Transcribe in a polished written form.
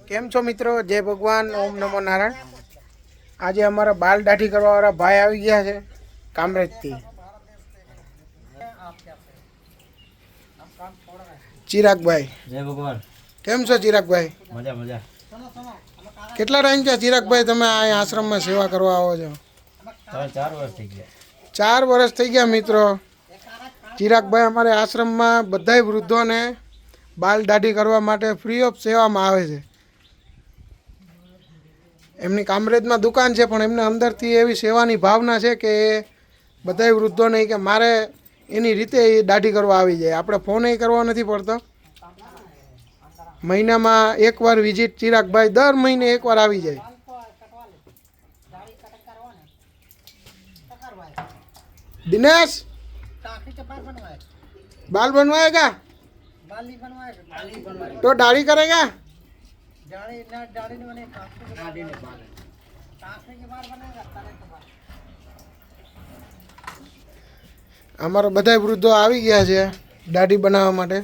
કેમ છો મિત્રો? જય ભગવાન, ઓમ નમો નારાયણ। આજે અમારા બાલ દાઢી કરવાવાળા ભાઈ આવી ગયા છે કામરેજથી, ચિરાગભાઈ। જય ભગવાન। કેમ છો ચિરાગભાઈ? મજા મજા। કેટલા ટાઈમ છે ચિરાગભાઈ તમે આ આશ્રમમાં સેવા કરવા આવો છો? 4 વર્ષ થઈ ગયા। 4 વર્ષ થઈ ગયા મિત્રો। ચિરાગભાઈ અમારે આશ્રમમાં બધાય વૃદ્ધોને બાલ દાઢી કરવા માટે ફ્રી ઓફ સેવામાં આવે છે। એમની કામરેજમાં દુકાન છે, પણ એમને અંદરથી એવી સેવાની ભાવના છે કે બધાય વૃદ્ધોને કે મારે એની રીતે એ દાઢી કરવા આવી જાય, આપણે ફોન કરવો નથી પડતો। મહિનામાં એકવાર વિઝિટ ચિરાગભાઈ દર મહિને એકવાર આવી જાય। दिनेश बाल बनवाएगा तो दाढ़ी करेगा? અમારા બધા વૃદ્ધો આવી ગયા છે દાઢી બનાવવા માટે।